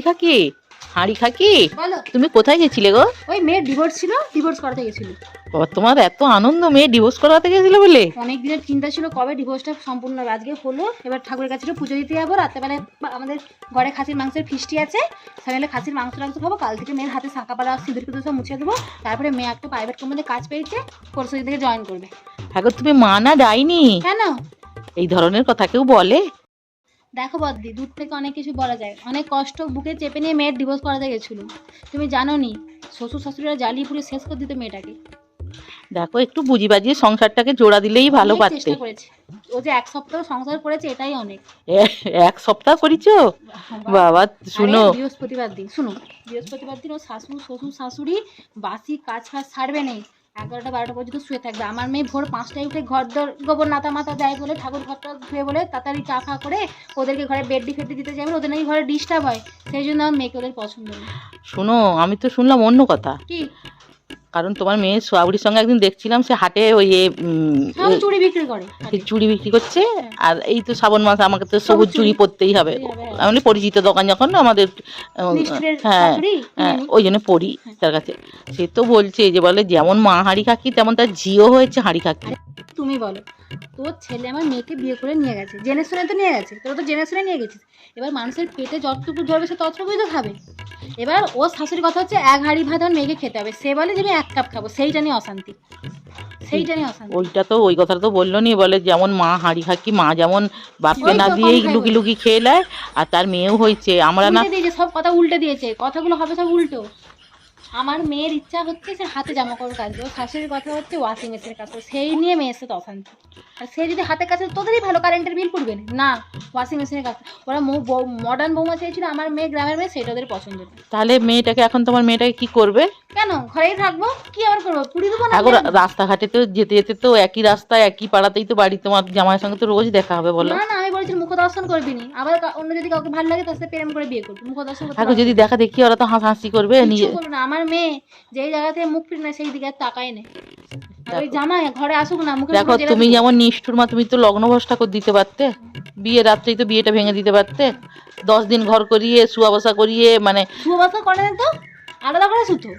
খাকি, হাঁড়ি খাকি, বলো তুমি কোথায় গেছিলে গো? ওই মেয়ের ডিভোর্স ছিল, ডিভোর্স করাতে গেছিল। বাবা, তোমার এত আনন্দ মেয়ে ডিভোর্স করাতে গেছিল বলে? অনেক দিনের চিন্তা ছিল কবে ডিভোর্সটা সম্পূর্ণ হবে, আজকে হলো। এবার ঠাকুরের কাছে একটু পুজো দিতে যাবো, রাত্রেবেলায় আমাদের ঘরে খাসির মাংসের ফিস্টি আছে, সকালে খাসির মাংস খাবো। কাল থেকে মেয়ের হাতে শাঁকা পাড়া সিঁদুর কুদুর সব মুছে দেবো। তারপরে মেয়ে একটা প্রাইভেট কোম্পানিতে কাজ পেয়েছে, পরশু থেকে জয়েন করবে। হ্যাঁ গো, তুমি মা না ডাইনি? কেন? এই ধরনের কথা কেউ বলে? দেখো বদ্দি, দূর থেকে অনেক কিছু বলা যায়। অনেক কষ্ট বুকে চেপে নিয়ে মেয়ের ডিভোর্স করাতে গেছিলো। তুমি জানো নি, শ্বশুর শাশুড়িরা জ্বালিয়ে পুরো শেষ করে দিত মেয়েটাকে। দেখো, একটু বুঝি বাজিয়ে সংসারটাকে জোড়া দিলেই ভালো অনেক পারতে। চেষ্টা করেছে, ও যে এক সপ্তাহ সংসার করেছে এটাই অনেক। এক সপ্তাহ করিছো? বাবা শুনো, আরে বৃহস্পতিবার দিন, শুনো, বৃহস্পতিবার দিন ও শাশুড় শ্বশুর শাশুড়ি বাসি কাজ ফাজ ছাড়বে নেই, 11টা 12টা পর্যন্ত শুয়ে থাকবে। আমার মেয়ে ভোর 5টায় উঠে ঘর দর গোবর নাতা মাতা দেয় বলে, ঠাকুর ঘরটা ধুয়ে বলে তাড়াতাড়ি চা ফা করে ওদেরকে ঘরে বেডি ফেডি দিতে যাবে, ওদের নাকি ঘরে ডিস্টার্ব হয়, সেই জন্য আমার মেয়েকে ওদের পছন্দ নেই। শুনো, আমি তো শুনলাম অন্য কথা। কি? কারণ তোমার মেয়ের সোয়াবুড়ির সঙ্গে একদিন দেখছিলাম, সে হাটে ওই সব চুড়ি বিক্রি করে, চুড়ি বিক্রি করছে। আর এই তো শ্রাবণ মাস, আমাকে তো সবুজ চুড়ি পরতেই হবে। আমি পরিচিত দোকান যখন আমাদের, হ্যাঁ হ্যাঁ, ওই জন্য পড়ি তার কাছে। সে তো বলছে যে, বলে যেমন মা হাঁড়ি খাকি তেমন তার ঝিও হয়েছে হাঁড়ি খাকি। তুমি বলো, তোর ছেলে আমার মেয়েকে বিয়ে করে নিয়ে গেছে, জেনে শুনে তো নিয়ে গেছে, তোরা তো জেনে শুনে নিয়ে গেছিস। এবার মানুষের পেটে যতটুকু ধরবে সে ততটুকুই তো খাবে। এবার ওর শাশুড়ির কথা হচ্ছে এক হাঁড়ি ভাত আমার মেয়েকে খেতে হবে, সে বলে যে আমি 1 কাপ খাবো, সেইটা নিয়ে অশান্তি, সেইটা নিয়ে অশান্তি। ওইটা তো, ওই কথাটা তো বললো নি, বলে যেমন মা হাঁড়ি খাকি, মা যেমন বাপকে ওই না তো দিয়েই কম খায় লুকি লুকি খেয়ে নেয়, আর তার মেয়েও হয়েছে। আমরা না, উল্টে দিয়েছে, সব কথা উল্টে দিয়েছে, কথাগুলো হবে সব উল্টো। আমার মেয়ের ইচ্ছা হচ্ছে সে হাতে জামা কাপড় কাচবে, ওর শাশুড়ির কথা হচ্ছে ওয়াশিং মেশিনের কাজ করবে, সেই নিয়ে মেয়ের সাথে অশান্তি। আর সে যদি হাতে কাছে তোদেরই ভালো, কারেন্টের বিল পড়বে না, ওয়াশিং মেশিনের কাজ। ওরা মডার্ন বৌমা চেয়েছিল, আমার মেয়ে গ্রামের মেয়ে, সেটা ওদের পছন্দ না। তাহলে মেয়েটাকে এখন, তোমার মেয়েটাকে কি করবে? কেন, ঘরেই থাকবো, কি আবার করবো, পুড়ি দেবো না? এখন রাস্তাঘাটে তো যেতে যেতে তো একই রাস্তায় একই পাড়াতেই তো বাড়ি, তোমার জামাইয়ের সঙ্গে তো রোজ দেখা হবে বলো। না না, আমি বলছি মুখ দর্শন করবি নি, আবার অন্য যদি কাউকে ভালো লাগে তার সাথে প্রেম করে বিয়ে করবি, মুখ দর্শন করতে এখন যদি দেখা দেখি, ওরা তো হাসাহাসি করবে নিজে। করবে না। আমার মেয়ে যেই জায়গা থেকে মুখ ফিরে না সেই দিকে আর তাকায় না। আর ওই জামাই ঘরে আসুক না, মুখে দেখো, তুমি যেমন নিষ্ঠুর মা, তুমি তো লগ্ন ভ্রষ্ট করে দিতে পারতে, বিয়ে রাত্রেই তো বিয়েটা ভেঙে দিতে পারতে। 10 দিন ঘর করিয়ে শুয়া বসা করিয়ে, মানে সুবাসা করে না তো, আলাদা করে শুতো।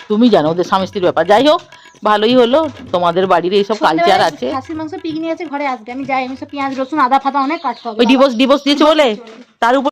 তুমি জানো ওদের স্বামী স্ত্রীর ব্যাপার। যাই হোক, ভালোই হলো তোমাদের বাড়ির এইসব কালচার আছে। খাসির মাংস পিকনি আছে ঘরে, আসবে, আমি যাই, আমি সব পেঁয়াজ রসুন আদা ফাদা অনেক কাটতে হবে। ওই ডিভোর্স দিয়েছে বলে তার উপর